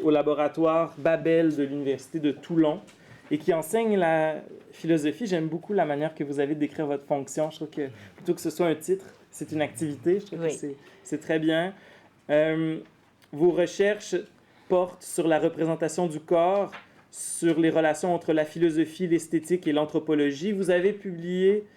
au laboratoire Babel de l'Université de Toulon et qui enseigne la philosophie. J'aime beaucoup la manière que vous avez de décrire votre fonction. Je trouve que plutôt que ce soit un titre, c'est une activité. Je trouve que c'est très bien. Vos recherches portent sur la représentation du corps, sur les relations entre la philosophie, l'esthétique et l'anthropologie. Vous avez publié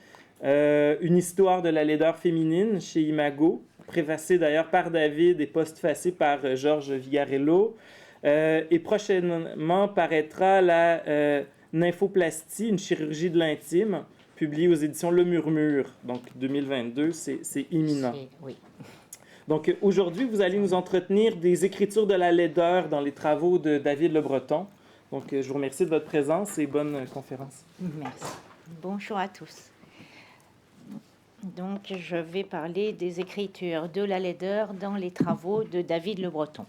une histoire de la laideur féminine chez Imago, préfacée d'ailleurs par David et postfacée par Georges Vigarello. Et prochainement paraîtra la nymphoplastie, une chirurgie de l'intime, publiée aux éditions Le Murmure. Donc 2022, c'est imminent. Oui. Donc aujourd'hui, vous allez nous entretenir des écritures de la laideur dans les travaux de David Le Breton. Donc je vous remercie de votre présence et bonne conférence. Merci. Bonjour à tous. Donc je vais parler des écritures de la laideur dans les travaux de David Le Breton.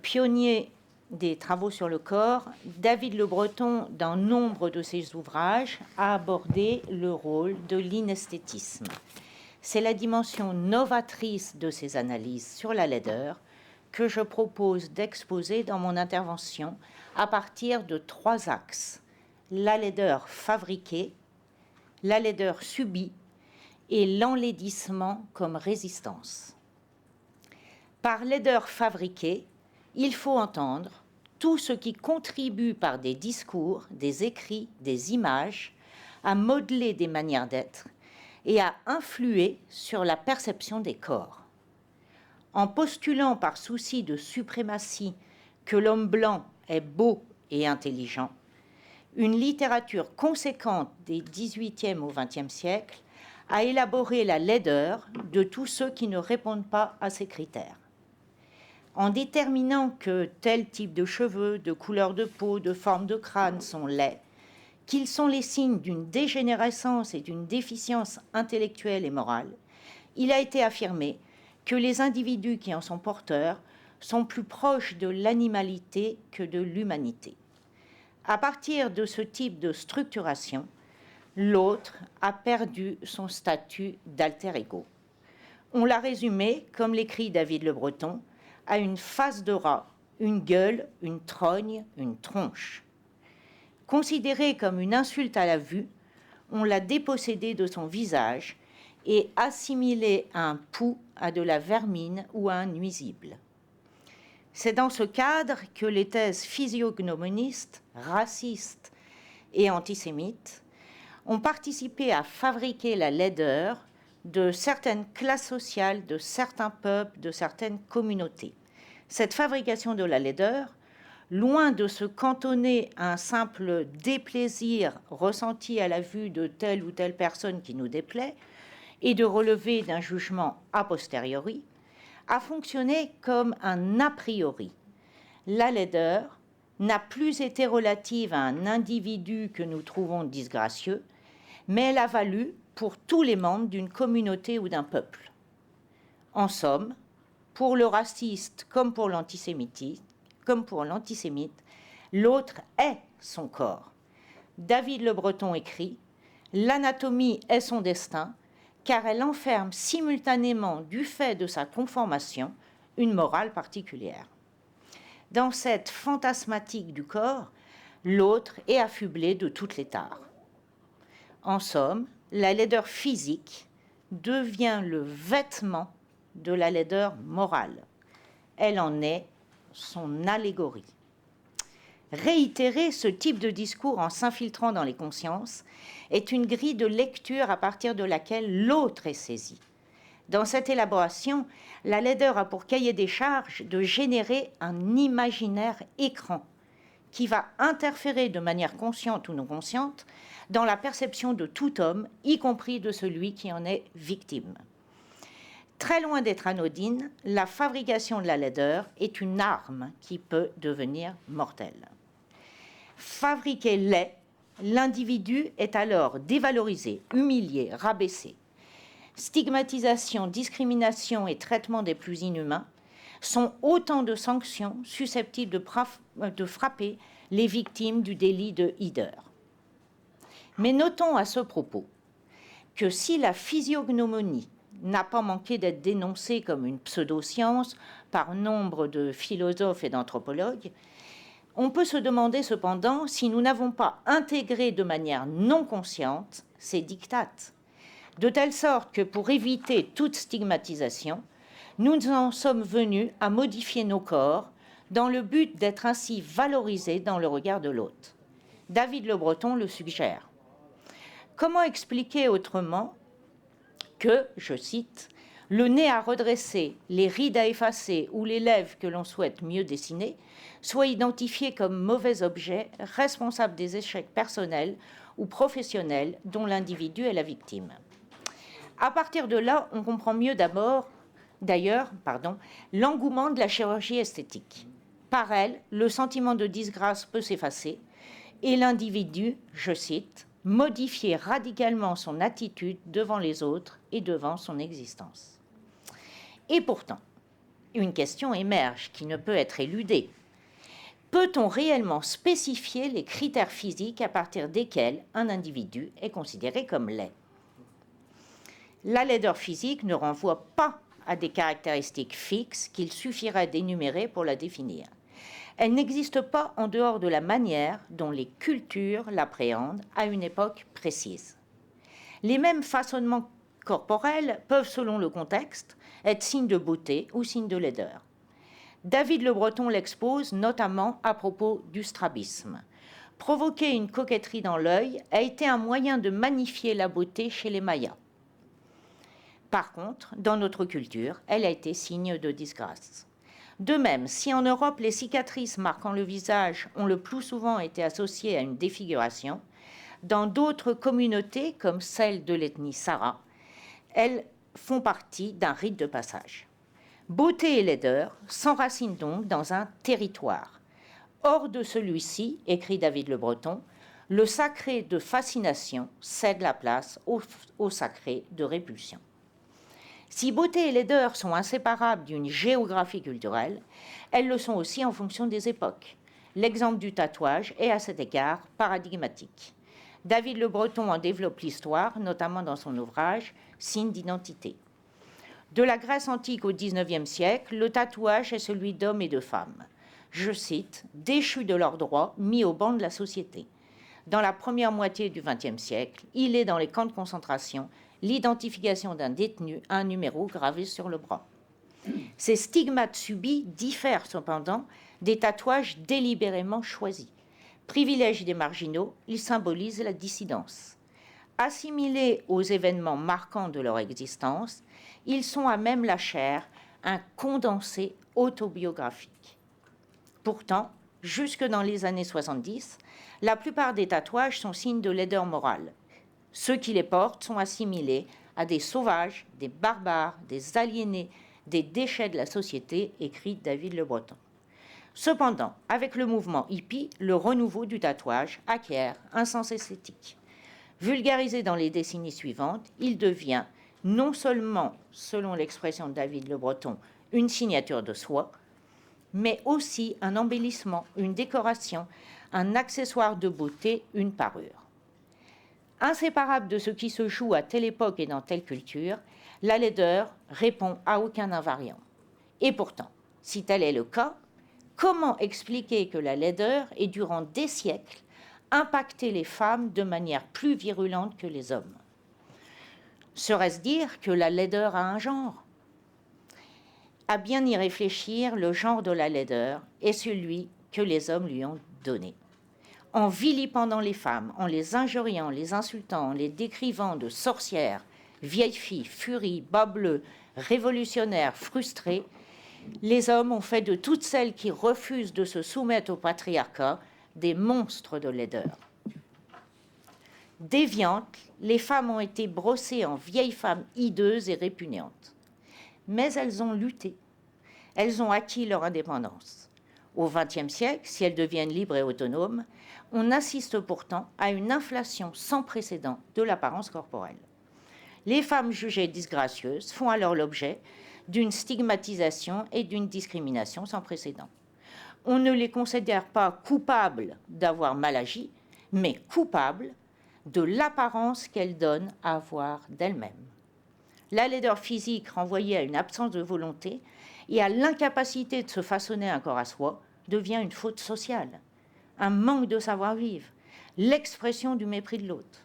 Pionnier des travaux sur le corps, David Le Breton, dans nombre de ses ouvrages, a abordé le rôle de l'inesthétisme. C'est la dimension novatrice de ses analyses sur la laideur que je propose d'exposer dans mon intervention à partir de 3 axes: la laideur fabriquée, la laideur subie et l'enlaidissement comme résistance. Par laideur fabriquée, il faut entendre tout ce qui contribue par des discours, des écrits, des images, à modeler des manières d'être et à influer sur la perception des corps. En postulant par souci de suprématie que l'homme blanc est beau et intelligent, une littérature conséquente des XVIIIe au XXe siècle a élaboré la laideur de tous ceux qui ne répondent pas à ces critères. En déterminant que tel type de cheveux, de couleur de peau, de forme de crâne sont laids, qu'ils sont les signes d'une dégénérescence et d'une déficience intellectuelle et morale, il a été affirmé que les individus qui en sont porteurs sont plus proches de l'animalité que de l'humanité. À partir de ce type de structuration, l'autre a perdu son statut d'alter ego. On l'a résumé, comme l'écrit David Le Breton, à une face de rat, une gueule, une trogne, une tronche. Considéré comme une insulte à la vue, on l'a dépossédé de son visage et assimilé un pouls à de la vermine ou à un nuisible. C'est dans ce cadre que les thèses physiognomonistes, racistes et antisémites ont participé à fabriquer la laideur de certaines classes sociales, de certains peuples, de certaines communautés. Cette fabrication de la laideur, loin de se cantonner à un simple déplaisir ressenti à la vue de telle ou telle personne qui nous déplaît, et de relever d'un jugement a posteriori, a fonctionné comme un a priori. La laideur n'a plus été relative à un individu que nous trouvons disgracieux, mais elle a valu pour tous les membres d'une communauté ou d'un peuple. En somme, pour le raciste comme pour l'antisémite, l'autre est son corps. David Le Breton écrit « L'anatomie est son destin, car elle enferme simultanément, du fait de sa conformation, une morale particulière. » Dans cette fantasmatique du corps, l'autre est affublé de toutes les tares. En somme, la laideur physique devient le vêtement de la laideur morale. Elle en est son allégorie. Réitérer ce type de discours en s'infiltrant dans les consciences est une grille de lecture à partir de laquelle l'autre est saisi. Dans cette élaboration, la laideur a pour cahier des charges de générer un imaginaire écran qui va interférer de manière consciente ou non consciente dans la perception de tout homme, y compris de celui qui en est victime. Très loin d'être anodine, la fabrication de la laideur est une arme qui peut devenir mortelle. Fabriqué laid, l'individu est alors dévalorisé, humilié, rabaissé. Stigmatisation, discrimination et traitement des plus inhumains sont autant de sanctions susceptibles de frapper les victimes du délit de hideur. Mais notons à ce propos que si la physiognomonie, n'a pas manqué d'être dénoncée comme une pseudo-science par nombre de philosophes et d'anthropologues, on peut se demander cependant si nous n'avons pas intégré de manière non consciente ces dictates, de telle sorte que pour éviter toute stigmatisation, nous en sommes venus à modifier nos corps dans le but d'être ainsi valorisés dans le regard de l'autre. David Le Breton le suggère. Comment expliquer autrement que, je cite, « le nez à redresser, les rides à effacer ou les lèvres que l'on souhaite mieux dessiner soient identifiés comme mauvais objets responsables des échecs personnels ou professionnels dont l'individu est la victime ». À partir de là, on comprend mieux d'ailleurs, l'engouement de la chirurgie esthétique. Par elle, le sentiment de disgrâce peut s'effacer et l'individu, je cite, « modifier radicalement son attitude devant les autres et devant son existence ». Et pourtant, une question émerge qui ne peut être éludée. Peut-on réellement spécifier les critères physiques à partir desquels un individu est considéré comme laid ? La laideur physique ne renvoie pas à des caractéristiques fixes qu'il suffirait d'énumérer pour la définir. Elle n'existe pas en dehors de la manière dont les cultures l'appréhendent à une époque précise. Les mêmes façonnements corporels peuvent, selon le contexte, être signe de beauté ou signe de laideur. David Le Breton l'expose notamment à propos du strabisme. Provoquer une coquetterie dans l'œil a été un moyen de magnifier la beauté chez les Mayas. Par contre, dans notre culture, elle a été signe de disgrâce. De même, si en Europe les cicatrices marquant le visage ont le plus souvent été associées à une défiguration, dans d'autres communautés, comme celle de l'ethnie Sara, elles font partie d'un rite de passage. Beauté et laideur s'enracinent donc dans un territoire. Hors de celui-ci, écrit David Le Breton, le sacré de fascination cède la place au sacré de répulsion. Si beauté et laideur sont inséparables d'une géographie culturelle, elles le sont aussi en fonction des époques. L'exemple du tatouage est à cet égard paradigmatique. David Le Breton en développe l'histoire, notamment dans son ouvrage « Signes d'identité ». De la Grèce antique au XIXe siècle, le tatouage est celui d'hommes et de femmes. Je cite, « déchus de leurs droits, mis au banc de la société ». Dans la première moitié du XXe siècle, il est dans les camps de concentration l'identification d'un détenu à un numéro gravé sur le bras. Ces stigmates subis diffèrent cependant des tatouages délibérément choisis. Privilège des marginaux, ils symbolisent la dissidence. Assimilés aux événements marquants de leur existence, ils sont à même la chair, un condensé autobiographique. Pourtant, jusque dans les années 70, la plupart des tatouages sont signes de laideur morale. Ceux qui les portent sont assimilés à des sauvages, des barbares, des aliénés, des déchets de la société, écrit David Le Breton. Cependant, avec le mouvement hippie, le renouveau du tatouage acquiert un sens esthétique. Vulgarisé dans les décennies suivantes, il devient non seulement, selon l'expression de David Le Breton, une signature de soi, mais aussi un embellissement, une décoration, un accessoire de beauté, une parure. Inséparable de ce qui se joue à telle époque et dans telle culture, la laideur répond à aucun invariant. Et pourtant, si tel est le cas, comment expliquer que la laideur ait durant des siècles impacté les femmes de manière plus virulente que les hommes ? Serait-ce dire que la laideur a un genre ? À bien y réfléchir, le genre de la laideur est celui que les hommes lui ont donné. En vilipendant les femmes, en les injuriant, les insultant, en les décrivant de sorcières, vieilles filles, furies, bas bleus, révolutionnaires, frustrées, les hommes ont fait de toutes celles qui refusent de se soumettre au patriarcat des monstres de laideur. Déviantes, les femmes ont été brossées en vieilles femmes hideuses et répugnantes. Mais elles ont lutté. Elles ont acquis leur indépendance. Au XXe siècle, si elles deviennent libres et autonomes, on assiste pourtant à une inflation sans précédent de l'apparence corporelle. Les femmes jugées disgracieuses font alors l'objet d'une stigmatisation et d'une discrimination sans précédent. On ne les considère pas coupables d'avoir mal agi, mais coupables de l'apparence qu'elles donnent à voir d'elles-mêmes. La laideur physique renvoyée à une absence de volonté et à l'incapacité de se façonner un corps à soi devient une faute sociale, un manque de savoir-vivre, l'expression du mépris de l'autre.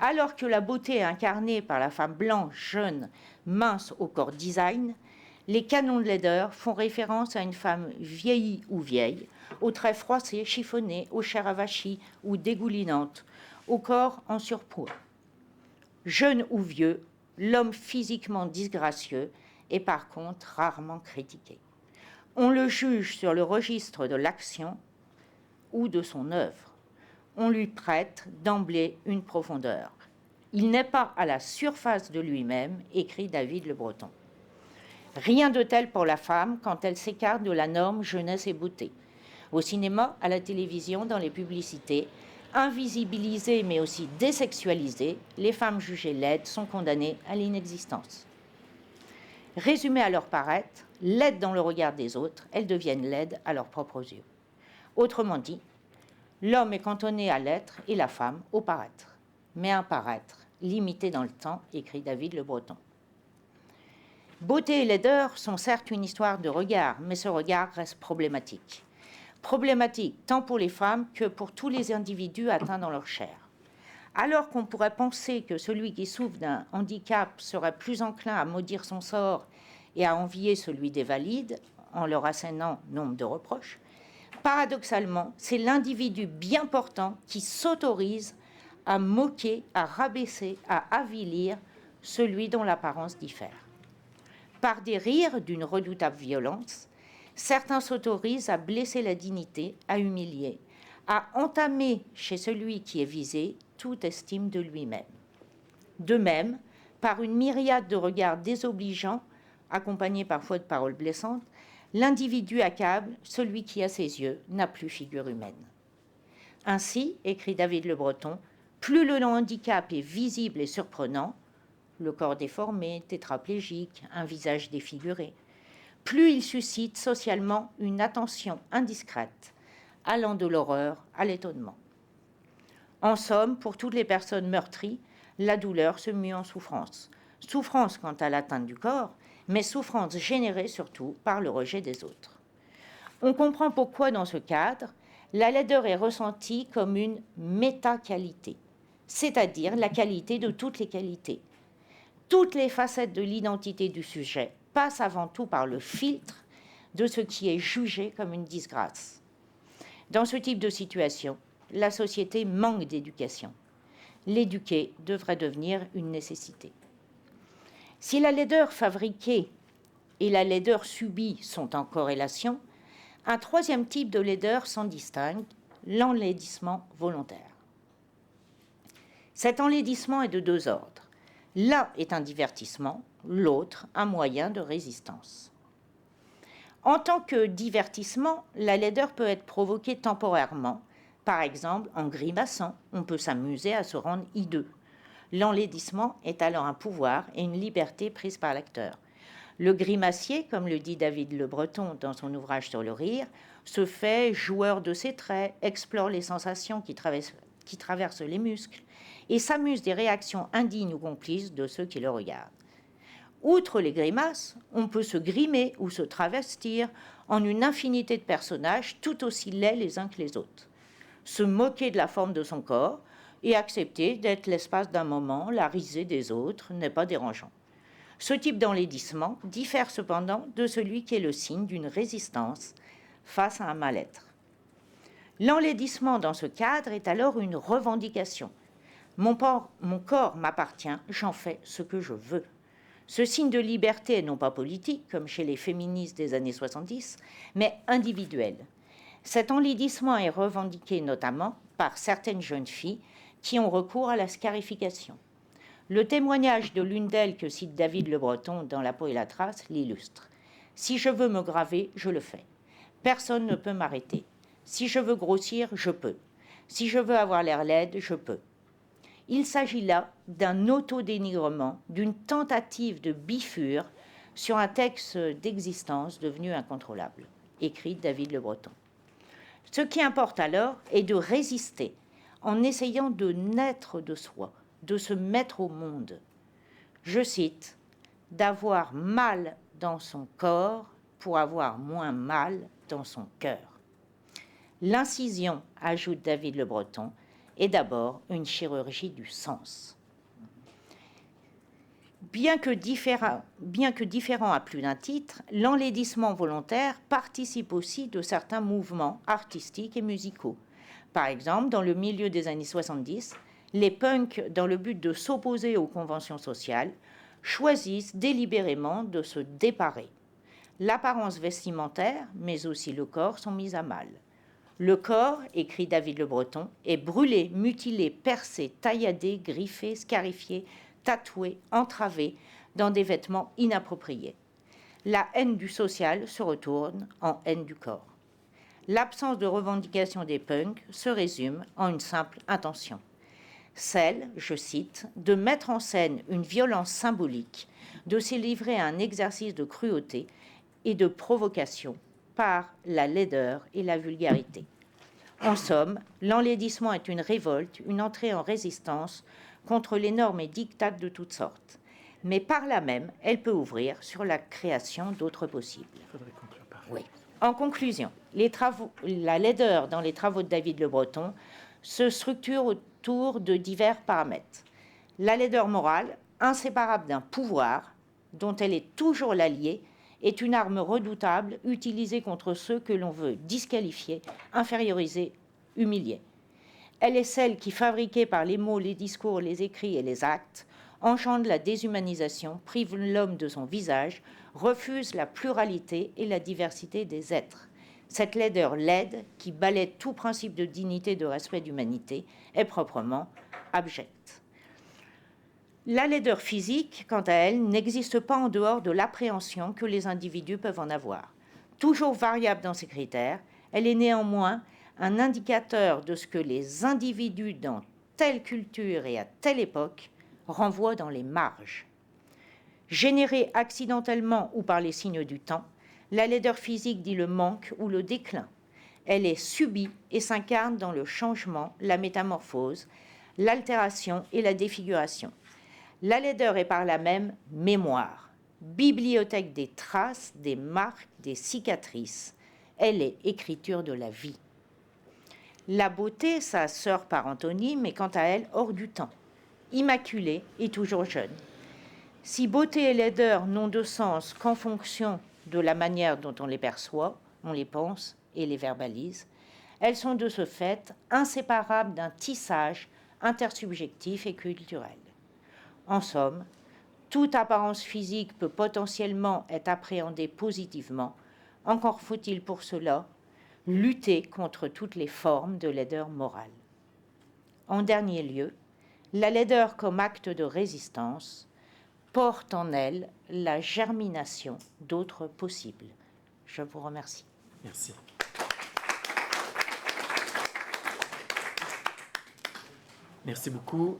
Alors que la beauté est incarnée par la femme blanche, jeune, mince au corps design, les canons de laideur font référence à une femme vieillie ou vieille, aux traits froissés, chiffonnés, aux chairs avachis ou dégoulinantes, au corps en surpoids. Jeune ou vieux, l'homme physiquement disgracieux est par contre rarement critiqué. On le juge sur le registre de l'action ou de son œuvre. On lui prête d'emblée une profondeur. Il n'est pas à la surface de lui-même, écrit David Le Breton. Rien de tel pour la femme quand elle s'écarte de la norme jeunesse et beauté. Au cinéma, à la télévision, dans les publicités, invisibilisées mais aussi désexualisées, les femmes jugées laides sont condamnées à l'inexistence. Résumées à leur paraître, laides dans le regard des autres, elles deviennent laides à leurs propres yeux. Autrement dit, l'homme est cantonné à l'être et la femme au paraître, mais un paraître limité dans le temps, écrit David Le Breton. Beauté et laideur sont certes une histoire de regard, mais ce regard reste problématique. Problématique tant pour les femmes que pour tous les individus atteints dans leur chair. Alors qu'on pourrait penser que celui qui souffre d'un handicap serait plus enclin à maudire son sort et à envier celui des valides, en leur assénant nombre de reproches, paradoxalement, c'est l'individu bien portant qui s'autorise à moquer, à rabaisser, à avilir celui dont l'apparence diffère. Par des rires d'une redoutable violence, certains s'autorisent à blesser la dignité, à humilier, à entamer chez celui qui est visé toute estime de lui-même. De même, par une myriade de regards désobligeants, accompagnés parfois de paroles blessantes, l'individu accable celui qui, à ses yeux, n'a plus figure humaine. Ainsi, écrit David Le Breton, plus le handicap est visible et surprenant, le corps déformé, tétraplégique, un visage défiguré, plus il suscite socialement une attention indiscrète, allant de l'horreur à l'étonnement. En somme, pour toutes les personnes meurtries, la douleur se mue en souffrance. Souffrance quant à l'atteinte du corps, mais souffrance générée surtout par le rejet des autres. On comprend pourquoi, dans ce cadre, la laideur est ressentie comme une méta-qualité, c'est-à-dire la qualité de toutes les qualités. Toutes les facettes de l'identité du sujet passent avant tout par le filtre de ce qui est jugé comme une disgrâce. Dans ce type de situation, la société manque d'éducation. L'éduquer devrait devenir une nécessité. Si la laideur fabriquée et la laideur subie sont en corrélation, un troisième type de laideur s'en distingue, l'enlaidissement volontaire. Cet enlaidissement est de deux ordres. L'un est un divertissement, l'autre un moyen de résistance. En tant que divertissement, la laideur peut être provoquée temporairement. Par exemple, en grimaçant, on peut s'amuser à se rendre hideux. L'enlaidissement est alors un pouvoir et une liberté prise par l'acteur. Le grimacier, comme le dit David Le Breton dans son ouvrage sur le rire, se fait joueur de ses traits, explore les sensations qui traversent les muscles et s'amuse des réactions indignes ou complices de ceux qui le regardent. Outre les grimaces, on peut se grimer ou se travestir en une infinité de personnages tout aussi laids les uns que les autres. Se moquer de la forme de son corps et accepter d'être l'espace d'un moment la risée des autres n'est pas dérangeant. Ce type d'enlaidissement diffère cependant de celui qui est le signe d'une résistance face à un mal-être. L'enlaidissement dans ce cadre est alors une revendication. Mon corps m'appartient, j'en fais ce que je veux. Ce signe de liberté est non pas politique, comme chez les féministes des années 70, mais individuel. Cet enlaidissement est revendiqué notamment par certaines jeunes filles qui ont recours à la scarification. Le témoignage de l'une d'elles que cite David Le Breton dans La peau et la trace l'illustre. « Si je veux me graver, je le fais. Personne ne peut m'arrêter. Si je veux grossir, je peux. Si je veux avoir l'air laide, je peux. » Il s'agit là d'un autodénigrement, d'une tentative de bifure sur un texte d'existence devenu incontrôlable, écrit David Le Breton. Ce qui importe alors est de résister en essayant de naître de soi, de se mettre au monde. je cite, « d'avoir mal dans son corps pour avoir moins mal dans son cœur ». L'incision, ajoute David Le Breton, est d'abord une chirurgie du sens. Bien que différent à plus d'un titre, l'enlaidissement volontaire participe aussi de certains mouvements artistiques et musicaux. Par exemple, dans le milieu des années 70, les punks, dans le but de s'opposer aux conventions sociales, choisissent délibérément de se déparer. L'apparence vestimentaire, mais aussi le corps, sont mis à mal. Le corps, écrit David Le Breton, est brûlé, mutilé, percé, tailladé, griffé, scarifié, tatoué, entravé dans des vêtements inappropriés. La haine du social se retourne en haine du corps. L'absence de revendication des punks se résume en une simple intention. Celle, je cite, de mettre en scène une violence symbolique, de se livrer à un exercice de cruauté et de provocation par la laideur et la vulgarité. En somme, l'enlaidissement est une révolte, une entrée en résistance contre les normes et dictates de toutes sortes. Mais par là même, elle peut ouvrir sur la création d'autres possibles. Oui. En conclusion, la laideur dans les travaux de David Le Breton se structure autour de divers paramètres. La laideur morale, inséparable d'un pouvoir dont elle est toujours l'alliée, est une arme redoutable utilisée contre ceux que l'on veut disqualifier, inférioriser, humilier. Elle est celle qui, fabriquée par les mots, les discours, les écrits et les actes, engendre la déshumanisation, prive l'homme de son visage, refuse la pluralité et la diversité des êtres. Cette laideur laide, qui balaie tout principe de dignité, de respect, d'humanité, est proprement abjecte. La laideur physique, quant à elle, n'existe pas en dehors de l'appréhension que les individus peuvent en avoir. Toujours variable dans ses critères, elle est néanmoins un indicateur de ce que les individus dans telle culture et à telle époque renvoient dans les marges. Générée accidentellement ou par les signes du temps, la laideur physique dit le manque ou le déclin. Elle est subie et s'incarne dans le changement, la métamorphose, l'altération et la défiguration. La laideur est par là même mémoire, bibliothèque des traces, des marques, des cicatrices. Elle est écriture de la vie. La beauté, sa sœur par antonyme, est quant à elle hors du temps, immaculée et toujours jeune. Si beauté et laideur n'ont de sens qu'en fonction de la manière dont on les perçoit, on les pense et les verbalise, elles sont de ce fait inséparables d'un tissage intersubjectif et culturel. En somme, toute apparence physique peut potentiellement être appréhendée positivement, encore faut-il pour cela lutter contre toutes les formes de laideur morale. En dernier lieu, la laideur comme acte de résistance porte en elle la germination d'autres possibles. Je vous remercie. Merci. Merci beaucoup.